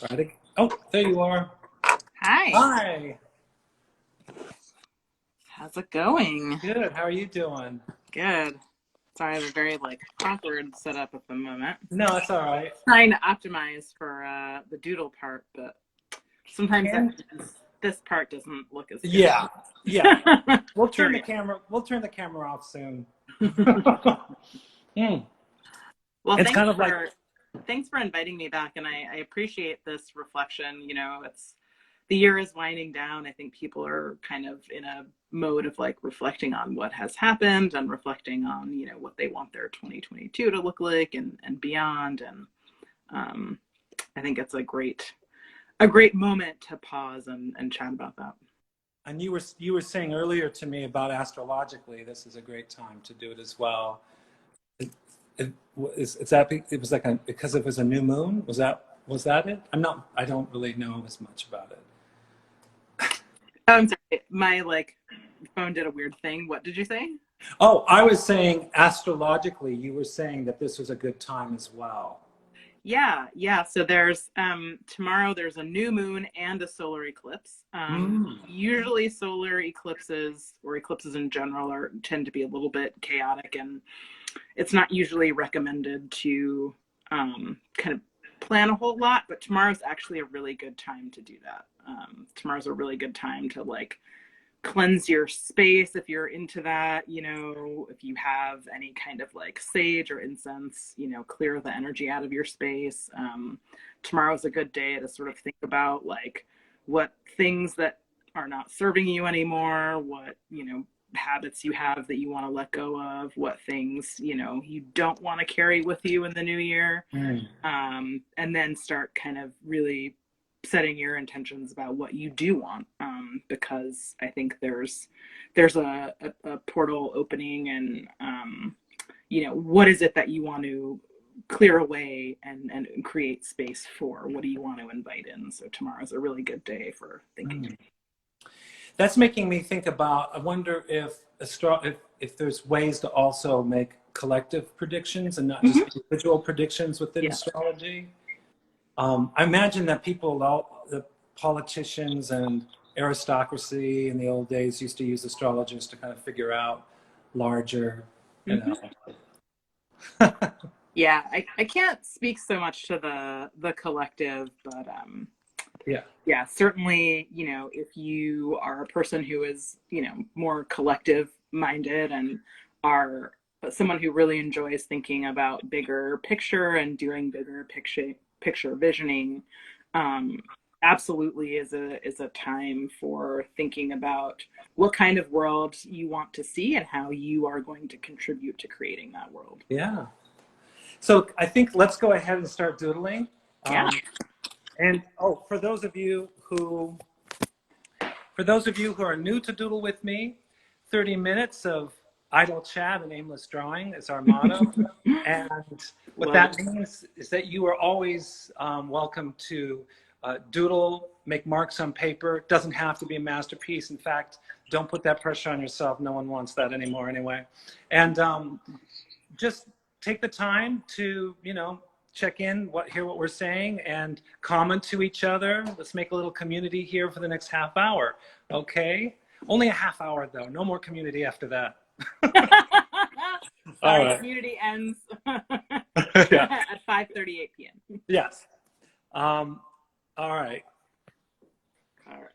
Try to. Oh, there you are. Hi, Hi. how's it going? Good. How are you doing? Good. Sorry, I have a very awkward setup at the moment. No, it's all right. Trying to optimize for the doodle part, but sometimes that And means this part doesn't look as good. yeah, yeah. We'll turn the Period. camera. We'll turn the camera off soon. Mm. Well, It's kind of like thanks for inviting me back, and I appreciate this reflection. It's the year is winding down. I think people are kind of in a mode of reflecting on what has happened and reflecting on what they want their 2022 to look like and beyond. And I think it's a great moment to pause and chat about that. and you were saying earlier to me about astrologically, this is a great time to do it as well. It, is that it was because it was a new moon? Was that it? I don't really know as much about it. Oh, I'm sorry. My phone did a weird thing. What did you say? Oh, I was saying astrologically, you were saying that this was a good time as well. Yeah. So there's tomorrow there's a new moon and a solar eclipse. Mm. Usually solar eclipses or eclipses in general tend to be a little bit chaotic, and it's not usually recommended to kind of plan a whole lot, but tomorrow's actually a really good time to do that. Tomorrow's a really good time to cleanse your space if you're into that. If you have any kind of sage or incense, clear the energy out of your space. Tomorrow's a good day to sort of think about what things that are not serving you anymore, what habits you have that you want to let go of, what things you don't want to carry with you in the new year. Mm. And then start kind of really setting your intentions about what you do want, because I think there's a portal opening, and what is it that you want to clear away and create space for? What do you want to invite in? So tomorrow's a really good day for thinking. Mm. That's making me think about. I wonder if there's ways to also make collective predictions and not just individual predictions within Yeah. astrology. I imagine that the politicians and aristocracy in the old days used to use astrologers to kind of figure out larger, you know. Yeah, I can't speak so much to the collective, but yeah, certainly, if you are a person who is, more collective minded and are someone who really enjoys thinking about bigger picture and doing bigger picture visioning, absolutely is a time for thinking about what kind of world you want to see and how you are going to contribute to creating that world. Yeah. So I think let's go ahead and start doodling. Yeah. And for those of you who are new to Doodle with me, 30 minutes of idle chat and aimless drawing is our motto. And what that means is that you are always welcome to doodle, make marks on paper. It doesn't have to be a masterpiece. In fact, don't put that pressure on yourself. No one wants that anymore anyway. And just take the time to, check in, hear what we're saying, and comment to each other. Let's make a little community here for the next half hour. Okay? Only a half hour, though. No more community after that. Sorry, all right. Community ends at 5:38 p.m. Yes. All right. All right.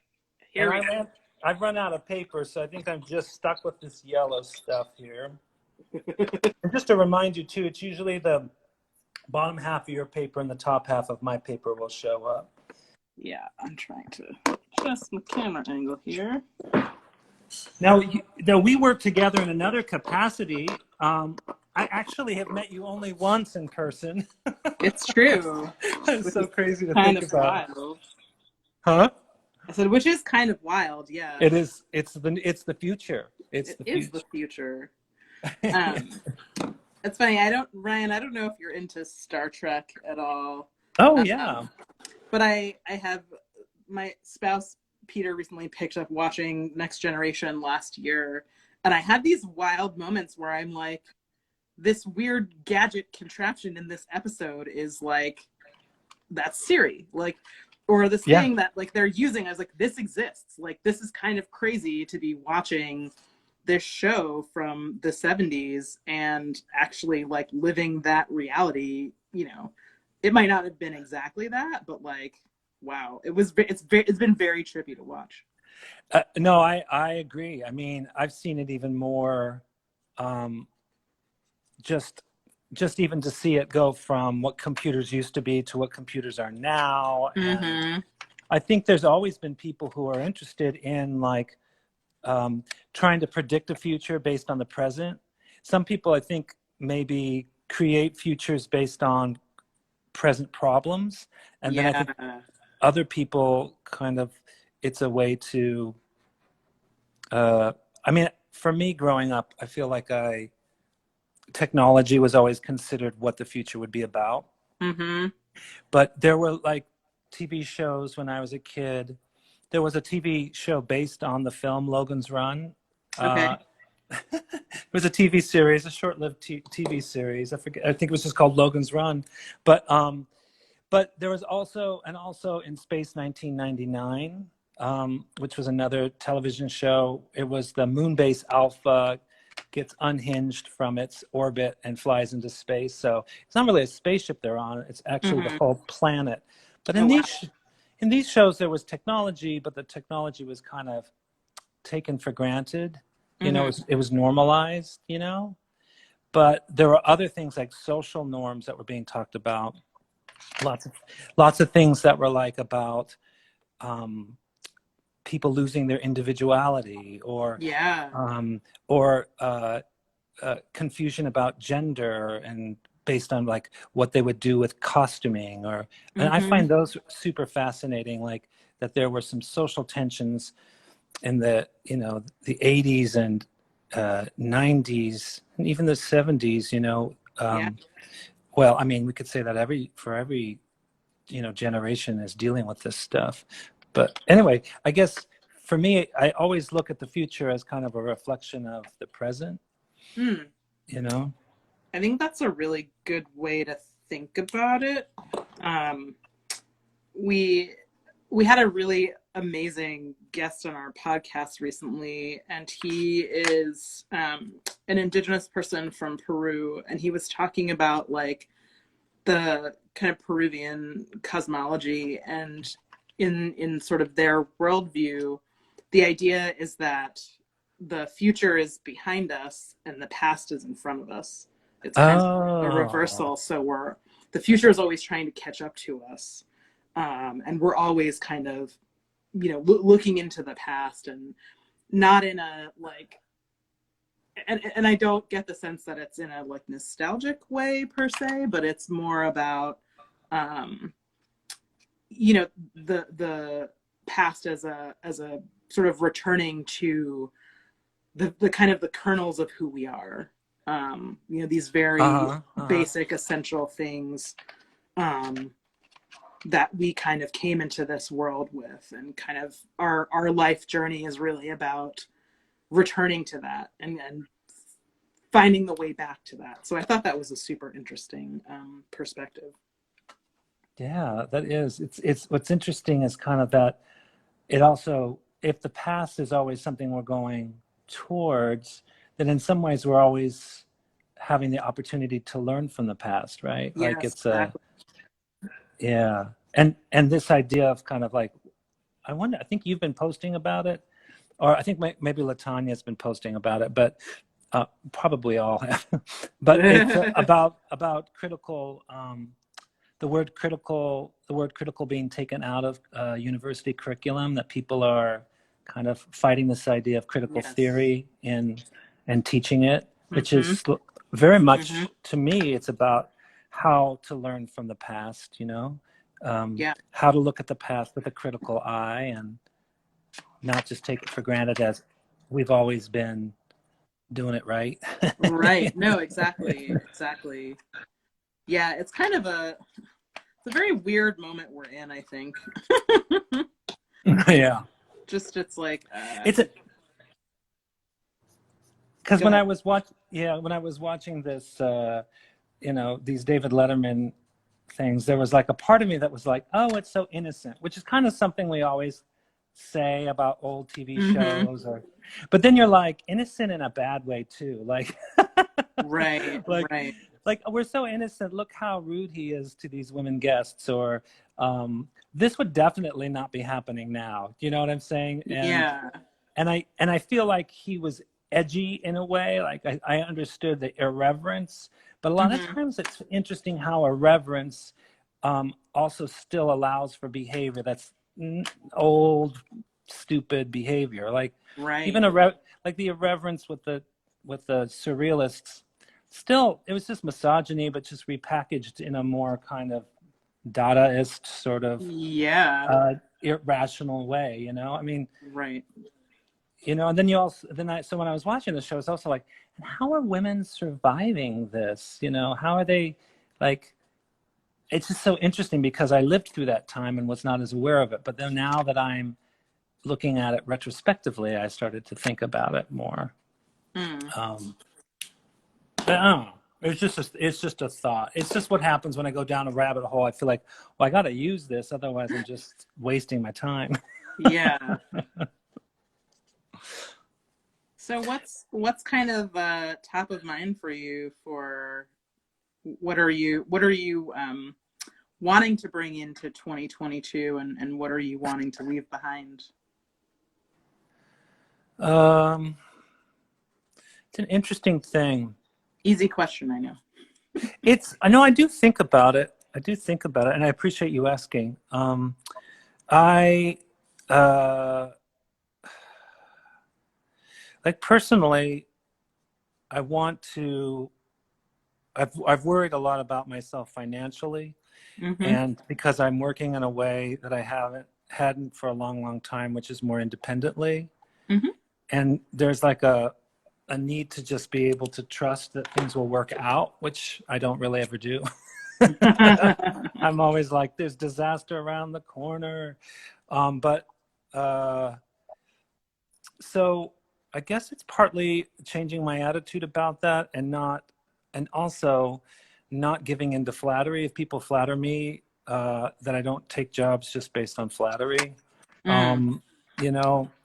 Here we go. I've run out of paper, so I think I'm just stuck with this yellow stuff here. And just to remind you, too, it's usually the bottom half of your paper and the top half of my paper will show up. Yeah, I'm trying to adjust my camera angle here. Now, we work together in another capacity. I actually have met you only once in person. It's true. It's so crazy to think about. Wild. Huh? I said, which is kind of wild, yeah. It is. It's the future. It is the future. It's funny. Ryan, I don't know if you're into Star Trek at all. Oh, yeah. But I have, my spouse, Peter, recently picked up watching Next Generation last year. And I had these wild moments where I'm like, this weird gadget contraption in this episode is that's Siri. Like, or this Yeah. thing that like they're using. I was like, this exists. Like, this is kind of crazy to be watching this show from the 70s and actually like living that reality. You know, it might not have been exactly that, but like, wow, it's been very trippy to watch. No, I agree. I mean, I've seen it even more, um, just just even to see it go from what computers used to be to what computers are now. And Mm-hmm. I think there's always been people who are interested in like trying to predict a future based on the present. Some people, I think, maybe create futures based on present problems, and then I Yeah. think other people kind of, it's a way to I mean, for me growing up, I feel like I technology was always considered what the future would be about. Mm-hmm. But there were like TV shows when I was a kid. There was a TV show based on the film Logan's Run. Okay. Uh, it was a TV series, a short-lived TV series. I forget. I think it was just called Logan's Run. But there was also in Space 1999, which was another television show. It was the moon base Alpha gets unhinged from its orbit and flies into space. So it's not really a spaceship they're on; it's actually the Mm-hmm. whole planet. But Oh, wow. in these shows, there was technology, but the technology was kind of taken for granted. You know, Mm-hmm. it was normalized. You know, but there were other things like social norms that were being talked about. Lots of lots of things that were like about um, people losing their individuality, Yeah. um, or confusion about gender and based on like what they would do with costuming. Or and I Mm-hmm. find those super fascinating. Like that there were some social tensions in the the 80s and 90s and even the 70s. Yeah. Well, I mean, we could say that every generation is dealing with this stuff. But anyway, I guess for me, I always look at the future as kind of a reflection of the present, Hmm. you know. I think that's a really good way to think about it. Um, we we had a really amazing guest on our podcast recently, and he is an indigenous person from Peru, and he was talking about like the kind of Peruvian cosmology, and in sort of their worldview, the idea is that the future is behind us and the past is in front of us. It's kind of a Oh, reversal. So the future is always trying to catch up to us, and we're always kind of looking into the past, and not in a like and I don't get the sense that it's in a like nostalgic way per se, but it's more about um, the past as a sort of returning to the kind of the kernels of who we are. These very uh-huh, uh-huh. basic, essential things um, that we kind of came into this world with, and kind of our life journey is really about returning to that and finding the way back to that. So I thought that was a super interesting perspective. Yeah, that is. It's what's interesting is kind of that it also, if the past is always something we're going towards, then in some ways we're always having the opportunity to learn from the past, right? Like Yes, it's a exactly. yeah. And this idea of kind of like, I wonder, I think you've been posting about it, or I think maybe Latanya's been posting about it, but probably all have. But it's about critical, the word critical being taken out of university curriculum. That people are kind of fighting this idea of critical Yes. theory and teaching it, which Mm-hmm. is very Mm-hmm. much to me. It's about how to learn from the past. Yeah. How to look at the past with a critical eye and not just take it for granted as we've always been doing it right. Right. No, exactly. Exactly. Yeah, it's kind of it's a very weird moment we're in, I think. Yeah, Just it's like it's a because go ahead. when I was watching this, these David Letterman things, there was like a part of me that was like, oh, it's so innocent, which is kind of something we always say about old TV Mm-hmm. shows, or but then you're like innocent in a bad way too. Like Right, like right. like we're so innocent. Look how rude he is to these women guests, or this would definitely not be happening now. You know what I'm saying? Yeah. And I feel like he was edgy in a way. Like I understood the irreverence, but a lot of Mm-hmm. times it's interesting how irreverence also still allows for behavior that's old, stupid behavior. Like even Right. like the irreverence with the surrealists. Still, it was just misogyny, but just repackaged in a more kind of Dadaist sort of Yeah. irrational way. You know, I mean, Right. and then you also so when I was watching the show, it's also like, and how are women surviving this? How are they like? It's just so interesting because I lived through that time and was not as aware of it. But then now that I'm looking at it retrospectively, I started to think about it more. Mm. Um, but I don't know. It's just a thought. It's just what happens when I go down a rabbit hole. I feel like, well, I got to use this, otherwise I'm just wasting my time. Yeah. So what's kind of top of mind for you for what are you wanting to bring into 2022, and what are you wanting to leave behind? um, it's an interesting thing. Easy question, I know. I know I do think about it. I do think about it, and I appreciate you asking. I uh, like personally, I want to. I've worried a lot about myself financially, Mm-hmm. and because I'm working in a way that I hadn't for a long, long time, which is more independently. Mm-hmm. And there's like a need to just be able to trust that things will work out, which I don't really ever do. I'm always like, there's disaster around the corner. But so I guess it's partly changing my attitude about that, and also not giving into flattery. If people flatter me, that I don't take jobs just based on flattery, Mm.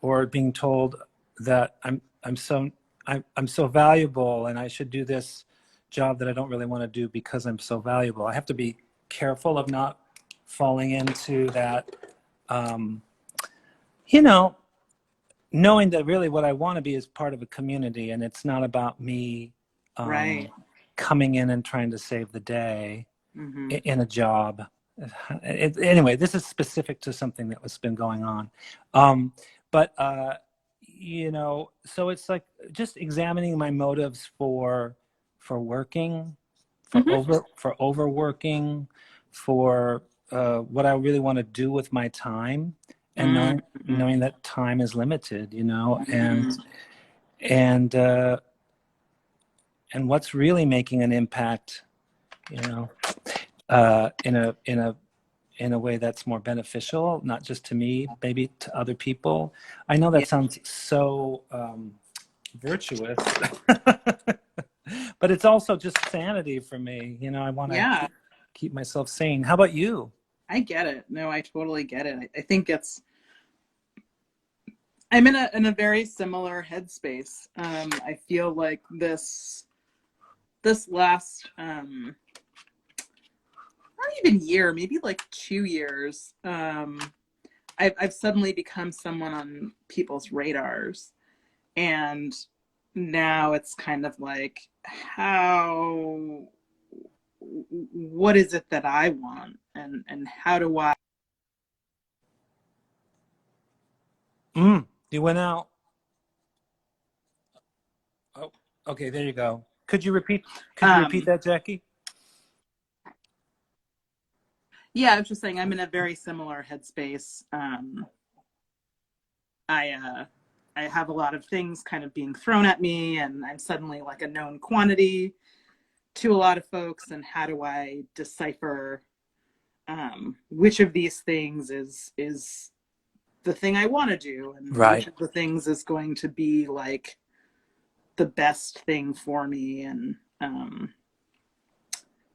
or being told that I'm so valuable and I should do this job that I don't really want to do because I'm so valuable. I have to be careful of not falling into that, um, you know, knowing that really what I want to be is part of a community, and it's not about me um, Right. coming in and trying to save the day Mm-hmm. in a job. Anyway, this is specific to something that was been going on. Um, but so it's like just examining my motives for working, Mm-hmm. for overworking, for what I really want to do with my time, and Mm-hmm. knowing that time is limited, Mm-hmm. and uh, and what's really making an impact, you know, in a way that's more beneficial, not just to me, maybe to other people. I know Yeah. that sounds so virtuous, but it's also just sanity for me. I want to Yeah. keep myself sane. How about you? I get it. No, I totally get it. I think I'm in a very similar headspace. I feel like this last not even year, maybe like 2 years, I've suddenly become someone on people's radars, and now it's kind of like, how what is it that I want, and how do I. You went out. Oh, okay, there you go. Could you repeat um that, Jackie? yeah, I was just saying I'm in a very similar headspace. I have a lot of things kind of being thrown at me, and I'm suddenly like a known quantity to a lot of folks. And how do I decipher which of these things is the thing I want to do, and which Right. of the things is going to be like the best thing for me. And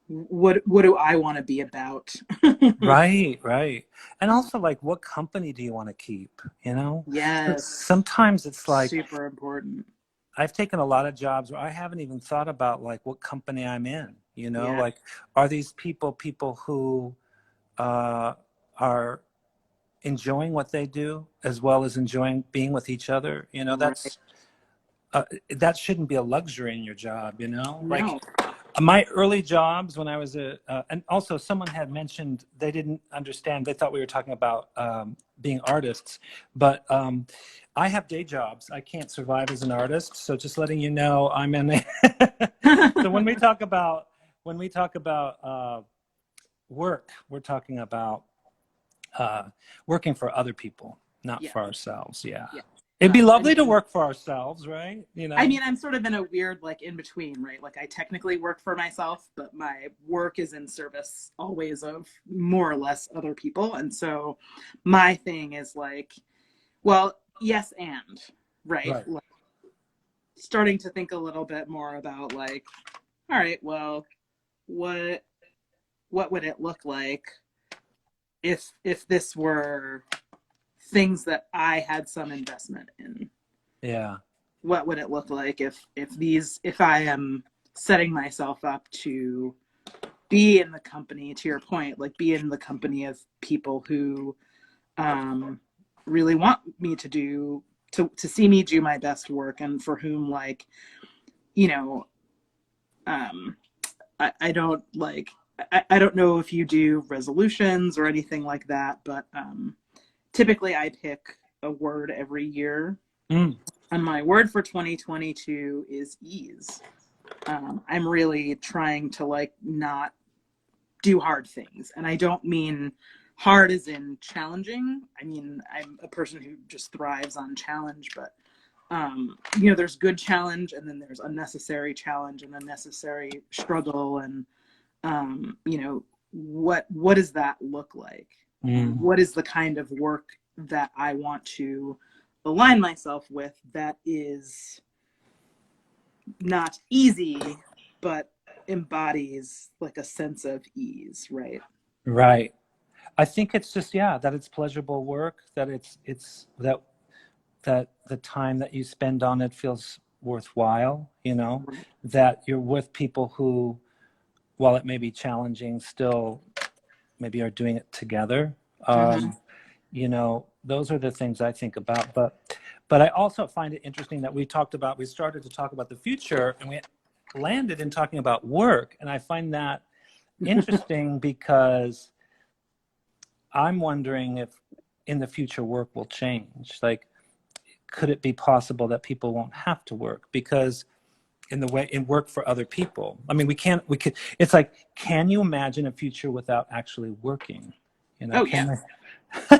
what do I want to be about? Right, right. And also, like, what company do you want to keep? You know, Yes, sometimes it's like super important. I've taken a lot of jobs where I haven't even thought about like what company I'm in. You know, Yeah, like, are these people who uh, are enjoying what they do as well as enjoying being with each other? You know, right. that shouldn't be a luxury in your job. You know, like No. my early jobs when I was and also someone had mentioned they didn't understand. They thought we were talking about being artists, but I have day jobs. I can't survive as an artist. So just letting you know, I'm in. So when we talk about work, we're talking about uh, working for other people, not Yeah, for ourselves. Yeah, yeah. it'd be I lovely to mean, work for ourselves, right? You I know. mean, I'm sort of in a weird like in between, right? Like I technically work for myself, but my work is in service always of more or less other people. And so my thing is like, well, yes, and right. Right. Like, starting to think a little bit more about like, all right, well, what what would it look like if this were things that I had some investment in? Yeah. What would it look like if I am setting myself up to be in the company, to your point, like be in the company of people who um, really want me to do to see me do my best work, and for whom like you know um, I don't like I don't know if you do resolutions or anything like that, but typically I pick a word every year, Mm. and my word for 2022 is ease. I'm really trying to like not do hard things. And I don't mean hard as in challenging. I mean, I'm a person who just thrives on challenge, but there's good challenge and then there's unnecessary challenge and unnecessary struggle. And, what does that look like? Mm. What is the kind of work that I want to align myself with that is not easy, but embodies like a sense of ease, right? Right. I think it's just, yeah, that it's pleasurable work, that it's that the time that you spend on it feels worthwhile, you know, Right. that you're with people who, while it may be challenging, still maybe are doing it together. Mm-hmm. You know, those are the things I think about. But I also find it interesting that we started to talk about the future and we landed in talking about work. And I find that interesting because I'm wondering if in the future work will change. Like, could it be possible that people won't have to work because in work for other people? I mean, we could, it's like, can you imagine a future without actually working? You know, Oh can yeah, we?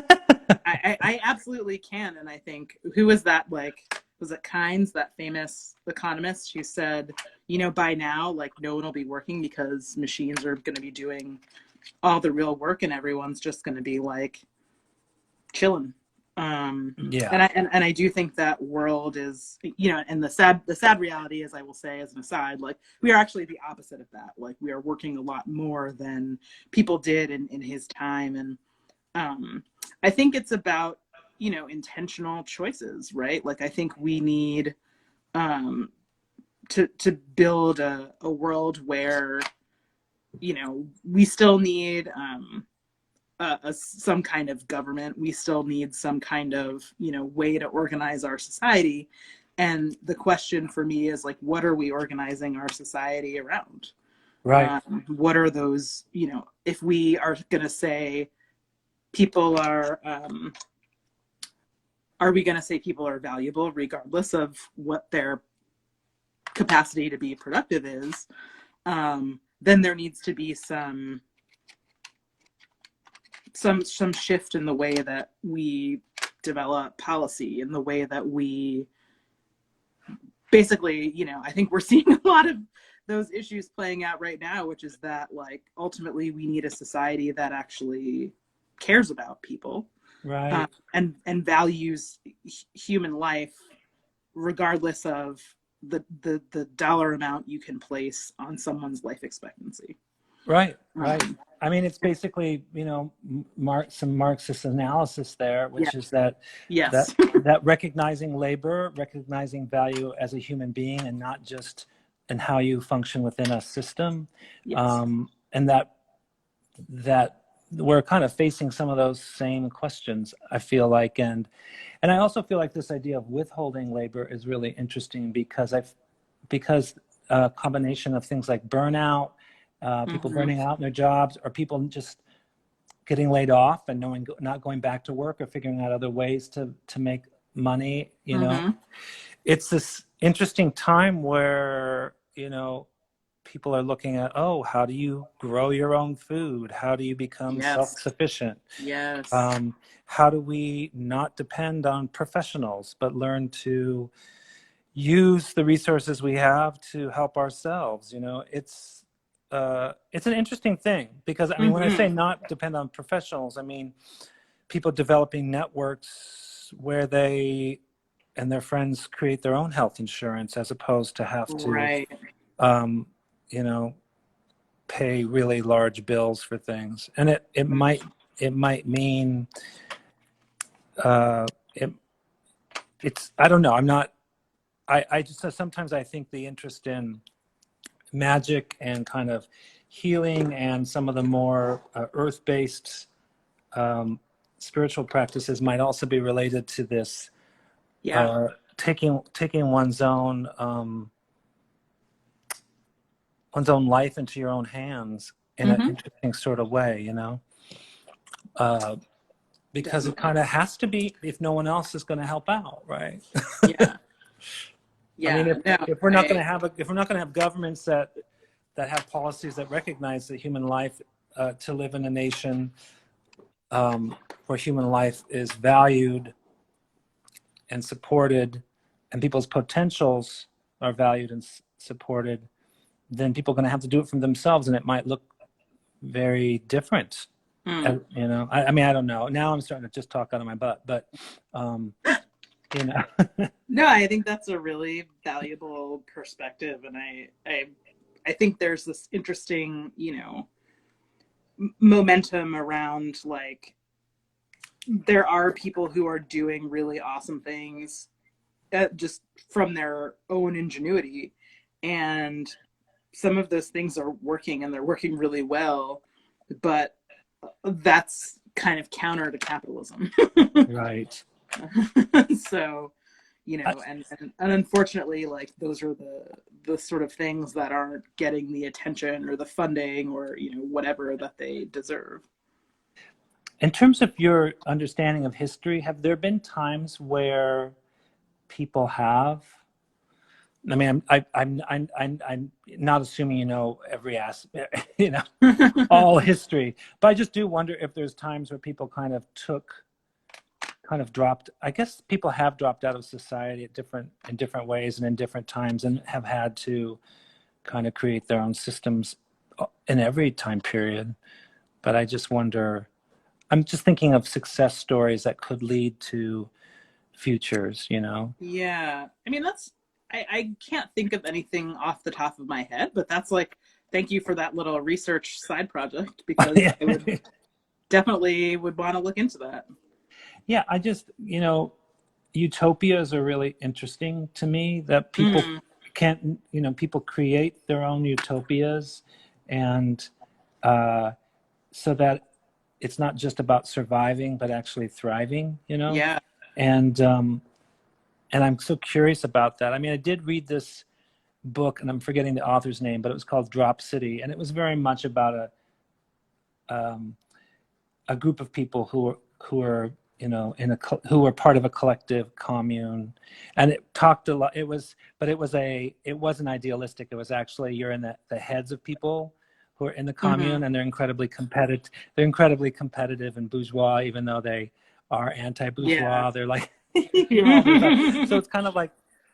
I absolutely can. And I think, who was that, like, was it Kynes, that famous economist who said, by now like no one will be working because machines are going to be doing all the real work and everyone's just going to be like chilling. Yeah. And I do think that world is, and the sad reality is, I will say as an aside, like we are actually the opposite of that. Like we are working a lot more than people did in his time. And I think it's about, intentional choices, right? Like I think we need um, to build a world where, we still need some kind of government. We still need some kind of way to organize our society. And the question for me is like, what are we organizing our society around? Right. What are those? If we are going to say people are we going to say people are valuable regardless of what their capacity to be productive is? Then there needs to be some shift in the way that we develop policy, in the way that we basically, I think we're seeing a lot of those issues playing out right now, which is that like ultimately we need a society that actually cares about people, Right. and values human life regardless of the dollar amount you can place on someone's life expectancy. Right, right. Um, I mean, it's basically, you know, some Marxist analysis there, yeah. which is that that Yes. that recognizing labor, recognizing value as a human being, and not just in how you function within a system, Yes. and that we're kind of facing some of those same questions, I feel like, and I also feel like this idea of withholding labor is really interesting because a combination of things like burnout, people Hmm. burning out in their jobs, or people just getting laid off and not going back to work or figuring out other ways to make money. You know, Hmm. it's this interesting time where, you know, people are looking at, oh, how do you grow your own food? How do you become Yes. self-sufficient? Yes. Um, how do we not depend on professionals, but learn to use the resources we have to help ourselves? You know, it's an interesting thing because, I mean, when I Hmm. say not depend on professionals, I mean people developing networks where they and their friends create their own health insurance as opposed to have to, Right. um, you know, pay really large bills for things. And it might mean, uh, it, it's, I don't know. I just, sometimes I think the interest in magic and kind of healing and some of the more earth-based, um, spiritual practices might also be related to this, Yeah. uh, taking one's own life into your own hands in an Hmm. interesting sort of way, you know, uh, because it Definitely. kind of has to be if no one else is going to help out, right? Yeah. I mean, Yeah. No, if we're not going to have if we're not going to have governments that have policies that recognize that human life, to live in a nation, where human life is valued and supported, and people's potentials are valued and supported, then people are going to have to do it from themselves, and it might look very different. mm. You know, I mean, I don't know. Now I'm starting to just talk out of my butt, but, um, you know. No, I think that's a really valuable perspective, and I think there's this interesting, you know, momentum around like there are people who are doing really awesome things just from their own ingenuity, and some of those things are working and they're working really well, but that's kind of counter to capitalism. Right. So, you I, know, and unfortunately, like those are the sort of things that aren't getting the attention or the funding or, you know, whatever that they deserve. in terms of your understanding of history, have there been times where people have? I mean, I'm not assuming you know every aspect, you know, all history, but I just do wonder if there's times where people kind of dropped. I guess people have dropped out of society in different ways and in different times, and have had to kind of create their own systems in every time period. But I just wonder. I'm just thinking of success stories that could lead to futures. You know. Yeah. I mean, I can't think of anything off the top of my head, but that's like, thank you for that little research side project because Yeah. I would definitely would want to look into that. Yeah. I just, you know, utopias are really interesting to me. That people Mm, can't, you know, people create their own utopias, and, uh, so that it's not just about surviving, but actually thriving. You know, yeah. and and I'm so curious about that. I mean, I did read this book, and I'm forgetting the author's name, but it was called Drop City, and it was very much about um, a group of people who are, you know, who were part of a collective commune, and it talked a lot. It wasn't idealistic. It was actually, you're in the heads of people who are in the Hmm. commune, and they're incredibly competitive and bourgeois, even though they are Yeah. anti-bourgeois. They're like you're all this stuff. So it's kind of like,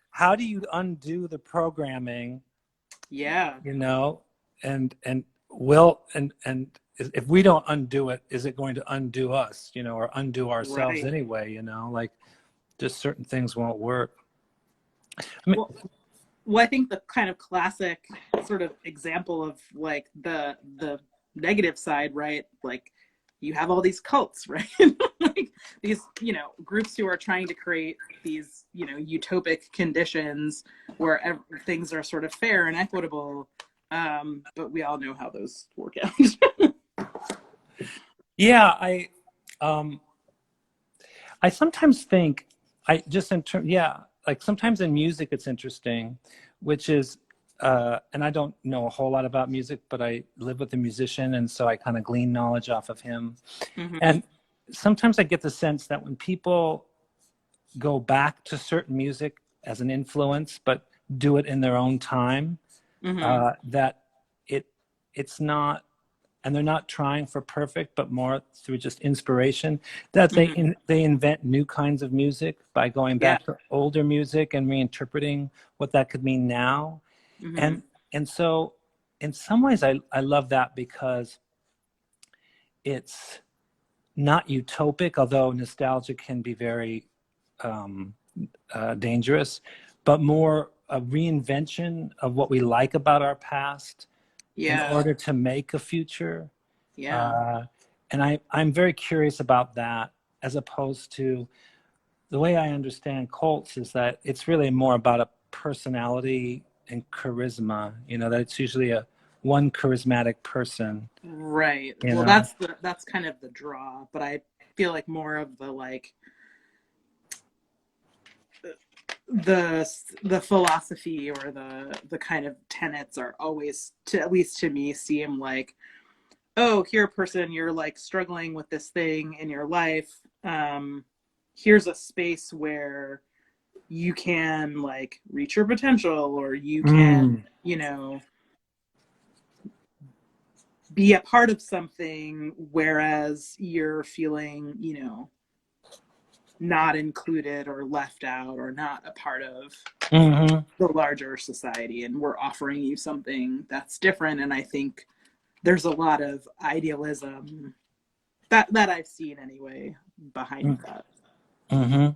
how do you undo the programming, Yeah. you know, and will and if we don't undo it, is it going to undo us, you know, or undo ourselves Right. anyway, you know, like just certain things won't work. I mean, Well, well, I think the kind of classic sort of example of like the negative side, right? Like you have all these cults, right? Like these, you know, groups who are trying to create these, you know, utopic conditions where things are sort of fair and equitable. But we all know how those work out. Yeah, I sometimes think I just in term yeah, like sometimes in music it's interesting, which is and I don't know a whole lot about music, but I live with a musician, and so I kind of glean knowledge off of him. Mm-hmm. And sometimes I get the sense that when people go back to certain music as an influence, but do it in their own time, Mm-hmm. that it it's not, and they're not trying for perfect, but more through just inspiration, that Mm-hmm. they invent new kinds of music by going Yeah. back to older music and reinterpreting what that could mean now. Mm-hmm. And so in some ways I love that, because it's not utopic, although nostalgia can be very um, dangerous, but more a reinvention of what we like about our past in Yeah. order to make a future. Yeah. Uh, and I'm very curious about that, as opposed to the way I understand cults is that it's really more about a personality and charisma, you know, that it's usually a one charismatic person, Right. you Well, know. that's kind of the draw, but I feel like more of the like the philosophy or the kind of tenets are always, to at least to me, seem like, oh, here, person, you're like struggling with this thing in your life. Here's a space where you can like reach your potential, or you can, Mm, you know, be a part of something, whereas you're feeling, you know, not included or left out or not a part of hmm. the larger society, and we're offering you something that's different. And I think there's a lot of idealism that I've seen anyway behind that. Mm-hmm.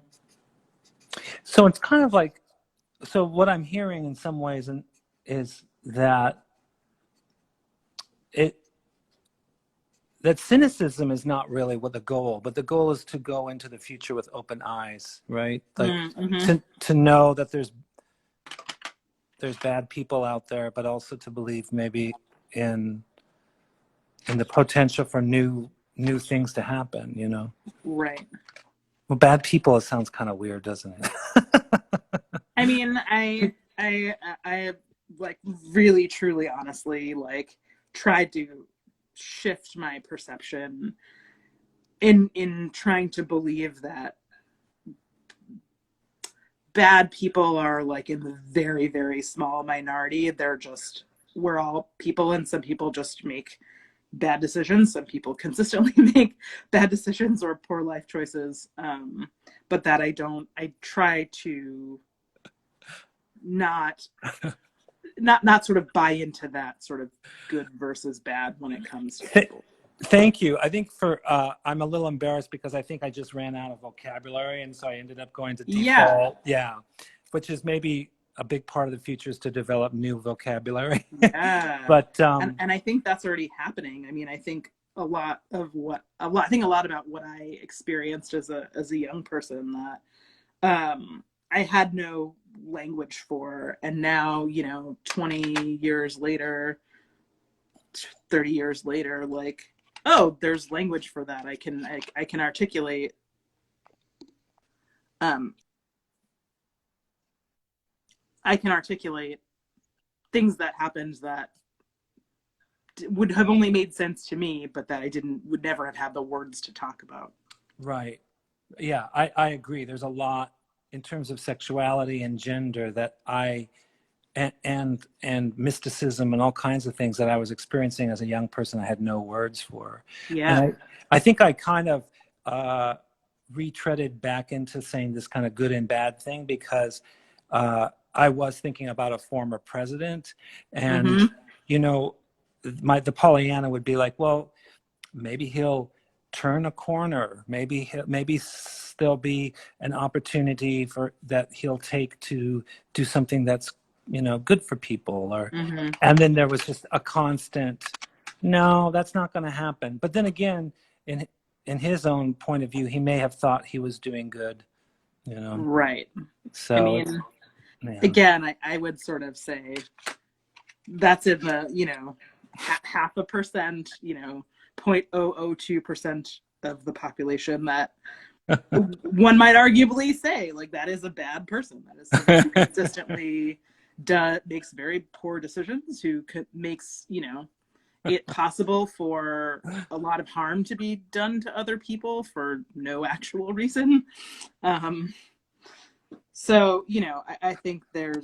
So it's kind of like, so what I'm hearing in some ways is that it that cynicism is not really what the goal, but the goal is to go into the future with open eyes, right? Like Mm-hmm. to know that there's bad people out there, but also to believe maybe in in the potential for new things to happen, you know. Right. Well, bad people, it sounds kind of weird, doesn't it? I mean, I like really, truly, honestly, like tried to shift my perception in trying to believe that bad people are like in the very, very small minority. They're just, we're all people, and some people just make bad decisions. Some people consistently make bad decisions or poor life choices. But that I try to not not sort of buy into that sort of good versus bad when it comes to Th- people. Thank you. I think for I'm a little embarrassed because I think I just ran out of vocabulary, and so I ended up going to Yeah. default. Yeah, which is maybe a big part of the future, is to develop new vocabulary. Yeah. But And I think that's already happening. I mean, I think I think a lot about what I experienced as a young person that I had no language for, and now, you know, 20 years later, 30 years later, like, oh, there's language for that. I can articulate um I can articulate things that happened that would have only made sense to me, but that I didn't would never have had the words to talk about. right, yeah, I agree. There's a lot in terms of sexuality and gender that and mysticism and all kinds of things that I was experiencing as a young person. I had no words for, and Yeah. I think I kind of retreaded back into saying this kind of good and bad thing, because I was thinking about a former president, and Mm-hmm. you know, the Pollyanna would be like, well, maybe he'll turn a corner. Maybe there'll be an opportunity for that he'll take to do something that's good for people, or, Mm-hmm. and then there was just a constant, no, that's not going to happen. But then again, in his own point of view, he may have thought he was doing good. Right. I So mean, yeah. again, I would sort of say that's in the, half a percent, 0.002% of the population that one might arguably say, like, that is a bad person. That is someone who consistently makes very poor decisions, who makes, it possible for a lot of harm to be done to other people for no actual reason. So, I think an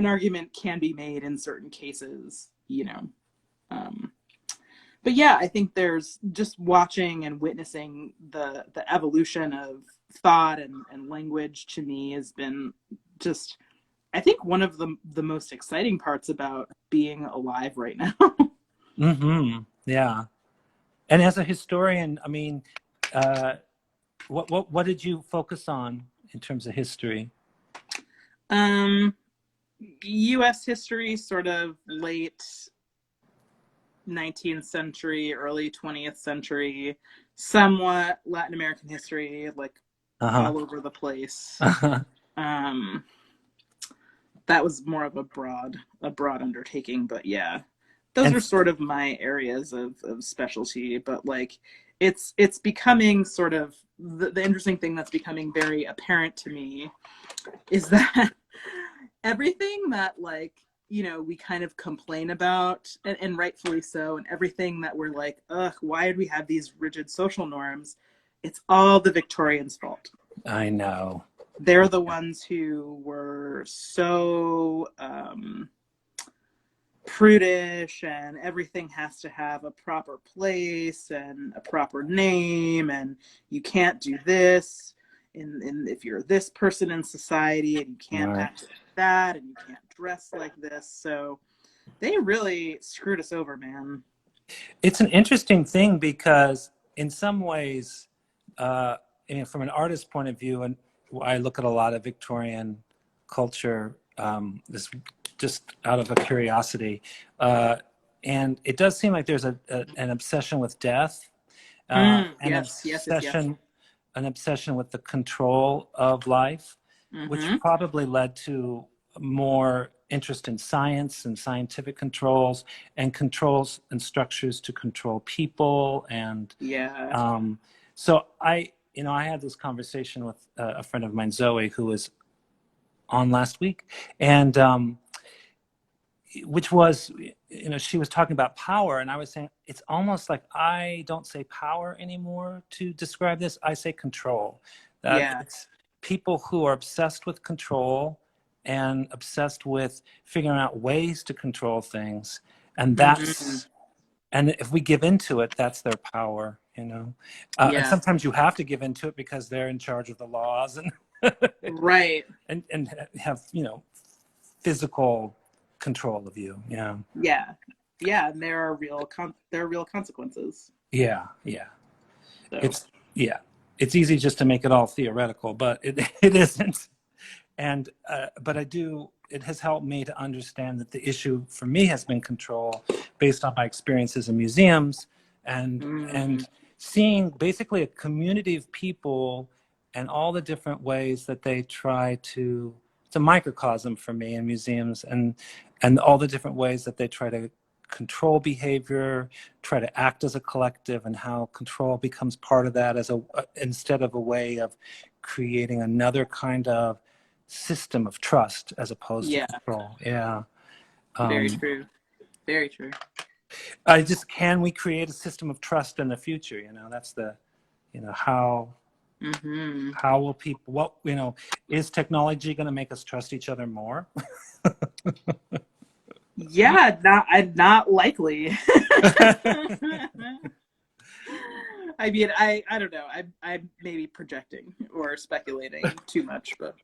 argument can be made in certain cases, but yeah, I think there's just watching and witnessing the evolution of thought and language, to me, has been just, I think, one of the most exciting parts about being alive right now. Mm-hmm. Yeah. And as a historian, I mean, what did you focus on in terms of history? U.S. history, sort of late 19th century, early 20th century, somewhat Latin American history, like all over the place. That was more of a broad undertaking, but yeah, those are sort of my areas of specialty. But like, it's becoming sort of the interesting thing that's becoming very apparent to me is that everything that, like, we kind of complain about, and rightfully so, and everything that we're like, ugh, why did we have these rigid social norms? It's all the Victorians' fault. I know. They're the ones who were so prudish, and everything has to have a proper place and a proper name, and you can't do this if you're this person in society, and you can't act like that, and you can't dress like this. So they really screwed us over, man. It's an interesting thing because in some ways, from an artist's point of view, and I look at a lot of Victorian culture, this just out of a curiosity, and it does seem like there's an obsession with death, an obsession with the control of life, which probably led to more interest in science and scientific controls and structures to control people. And so I had this conversation with a friend of mine, Zoe, who was on last week, and which was, she was talking about power, and I was saying it's almost like I don't say power anymore to describe this. I say control. It's people who are obsessed with control and obsessed with figuring out ways to control things, and and if we give into it, that's their power. And sometimes you have to give into it because they're in charge of the laws and and have physical control of you. And there are real consequences. So. It's easy just to make it all theoretical, but it isn't. And but it has helped me to understand that the issue for me has been control, based on my experiences in museums and seeing basically a community of people and all the different ways that they try to, it's a microcosm for me in museums, and all the different ways that they try to control behavior, try to act as a collective, and how control becomes part of that instead of a way of creating another kind of system of trust as opposed to control. Very true. Very true. Can we create a system of trust in the future? That's the, how will people, is technology going to make us trust each other more? Not likely. I mean, I don't know. I'm maybe projecting or speculating too much, but.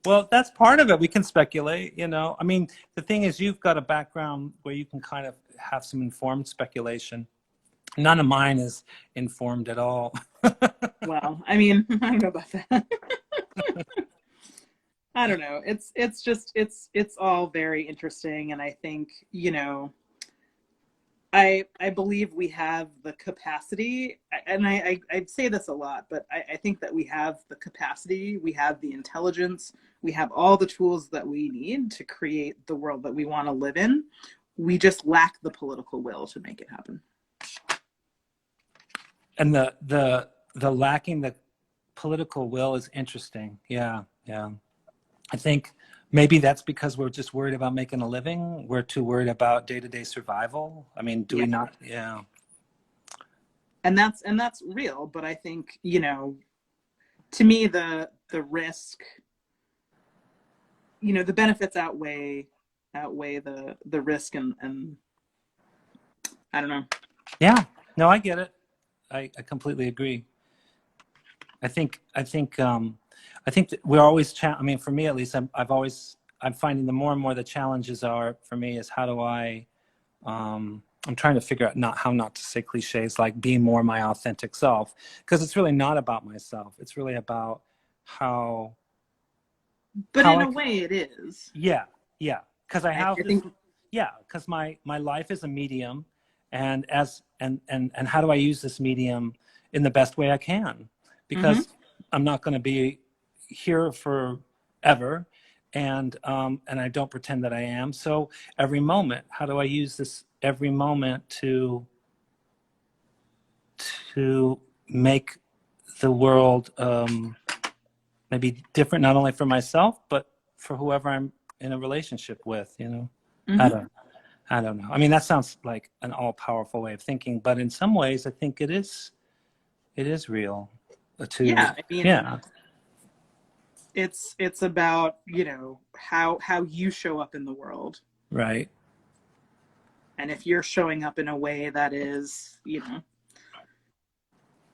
Well, that's part of it. We can speculate, I mean, the thing is, you've got a background where you can kind of have some informed speculation. None of mine is informed at all. Well, I mean, I don't know about that. I don't know. It's just it's all very interesting, and I think, you know, I believe we have the capacity, and I say this a lot, but I think that we have the capacity, we have the intelligence, we have all the tools that we need to create the world that we want to live in. We just lack the political will to make it happen. And the lacking the political will is interesting. Yeah, yeah. I think maybe that's because we're just worried about making a living. We're too worried about day-to-day survival. I mean, do we Yeah. not? Yeah. And that's real, but I think, you know, to me the risk, you know, the benefits outweigh the risk, and I don't know. Yeah. No, I get it. I completely agree. I think that we're always I mean, for me at least, I'm finding the more and more the challenges are for me is how do I'm trying to figure out not how not to say cliches like be more my authentic self, because it's really not about myself. It's really about how But how in I a way it is. yeah, yeah, because I have I this, think. yeah, because my life is a medium, and and how do I use this medium in the best way I can, Mhm. because I'm not going to be here forever, and I don't pretend that I am. So every moment, how do I use this every moment to make the world maybe different, not only for myself but for whoever I'm in a relationship with, you know. I Mhm. don't I don't know. I mean, that sounds like an all-powerful way of thinking, but in some ways I think it is real to Yeah, I mean, yeah, it's about, you know, how you show up in the world. right. And if you're showing up in a way that is, you know,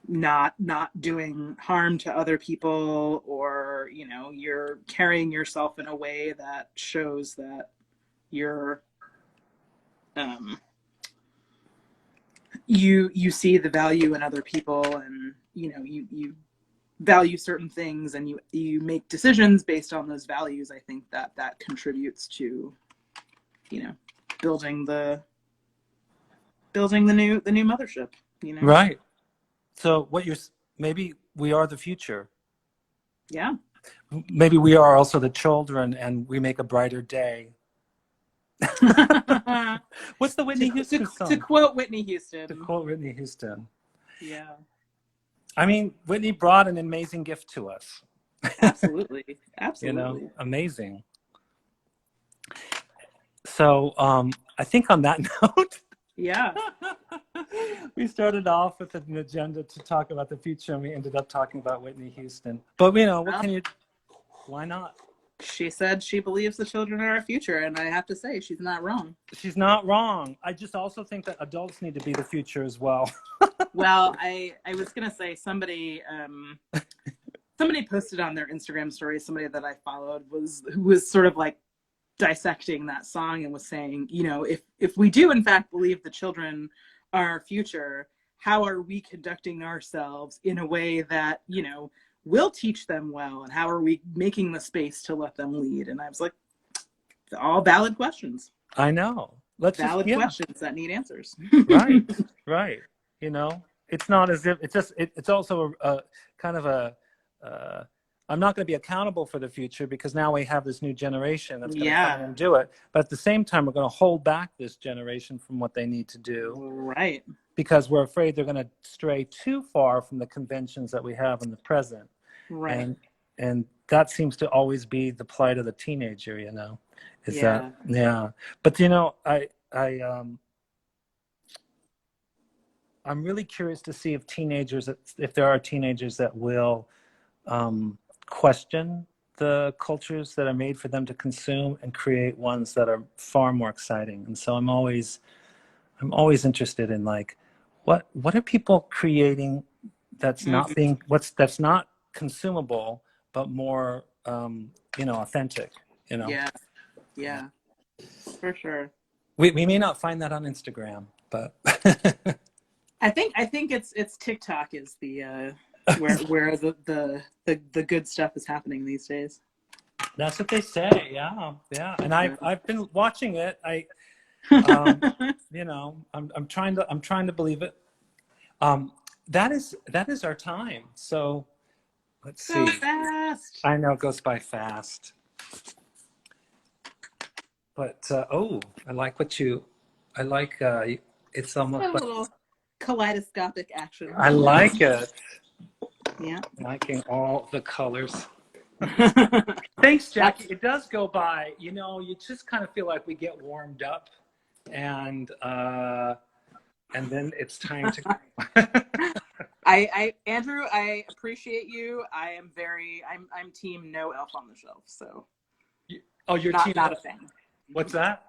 not doing harm to other people, or, you know, you're carrying yourself in a way that shows that you're um you see the value in other people, and, you know, you value certain things, and you make decisions based on those values. I think that that contributes to, you know, building the new mothership, you know. Right. So what you're maybe we are the future. Yeah. Maybe we are also the children and we make a brighter day. What's the to, Whitney to, Houston to song? quote Whitney To Houston. quote Whitney Houston. Yeah, I mean, Whitney brought an amazing gift to us. absolutely, You know, absolutely. amazing. So I think on that note, Yeah. we started off with an agenda to talk about the future, and we ended up talking about Whitney Houston. But you know, what Well, can you? Why not? she said she believes the children are our future, and I have to say she's not wrong. She's not wrong. I just also think that adults need to be the future as well. Well, I was gonna say, somebody posted on their Instagram story, somebody that I followed who was sort of like dissecting that song, and was saying, you know, if we do in fact believe the children are our future, how are we conducting ourselves in a way that, you know, will teach them well, and how are we making the space to let them lead? And I was like, all valid questions. I know. Let's just Valid yeah. questions that need answers. Right. Right. You know, it's not as if it's just it's also a kind of a I'm not going to be accountable for the future because now we have this new generation that's going to come in Yeah. and do it. But at the same time, we're going to hold back this generation from what they need to do Right. because we're afraid they're going to stray too far from the conventions that we have in the present. Right. And that seems to always be the plight of the teenager, you know. Is that Yeah. yeah. But you know, I'm really curious to see if there are teenagers that will question the cultures that are made for them to consume and create ones that are far more exciting. And so I'm always interested in like, what are people creating that's not Mm. being that's not consumable but more you know, authentic. You know, Yeah. yeah. Yeah. For sure. We may not find that on Instagram, but I think it's TikTok is the where the good stuff is happening these days. That's what they say. Yeah, yeah. And I've been watching it. Um, I'm trying to believe it. Um, that is our time. So let's So see. fast. I know it goes by fast. But oh, I like what you. I like. It's almost A like little kaleidoscopic action. I like it. Yeah. Liking all the colors. Thanks, Jackie. It does go by. You just kind of feel like we get warmed up, and then it's time to. Andrew, I appreciate you. I'm team no elf on the shelf. So. Oh, your not team. Not a fan. What's that?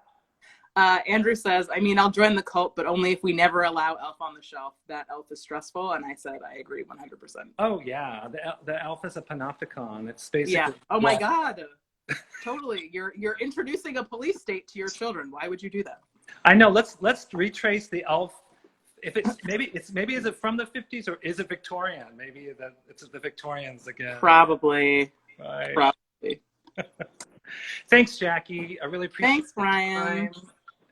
Andrew says, I mean, I'll join the cult, but only if we never allow elf on the shelf. That elf is stressful. And I said, I agree 100%. Oh, yeah. The elf is a panopticon. It's basically. Yeah. Oh, my God. Totally. You're introducing a police state to your children. Why would you do that? I know. Let's retrace the elf. If maybe is it from the 50s or is it Victorian? Maybe it's the Victorians again. Probably. Right. Probably. Thanks, Jackie. I really appreciate it. Thanks, Ryan.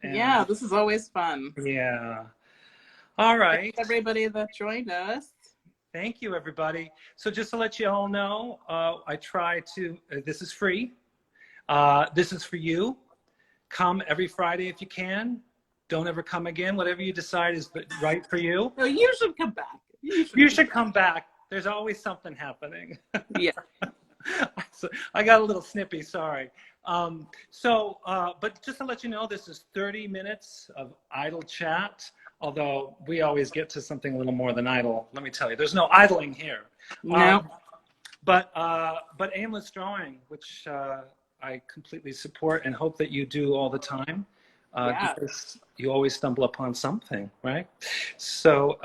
Yeah, this is always fun. Yeah. All right. Thanks everybody that joined us. Thank you, everybody. So just to let you all know, I try to, this is free. This is for you. Come every Friday if you can. Don't ever come again. Whatever you decide is right for you. No, you should come back. You should come back. There's always something happening. Yeah. So I got a little snippy, sorry. But just to let you know, this is 30 minutes of idle chat, although we always get to something a little more than idle. Let me tell you, there's no idling here. No. But aimless drawing, which I completely support and hope that you do all the time. Because you always stumble upon something, right? So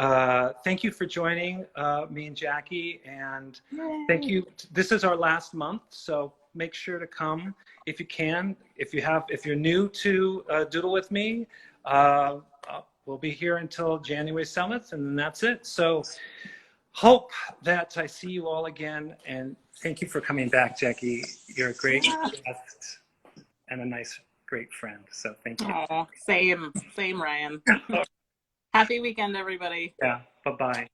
thank you for joining me and Jackie, and thank you. This is our last month, so make sure to come if you can. If you're new to Doodle with me, we'll be here until January 7th, and then that's it. So hope that I see you all again, and thank you for coming back, Jackie. You're a great guest and a nice, great friend. So thank you. Oh, same, Ryan. Happy weekend, everybody. Yeah. Bye-bye.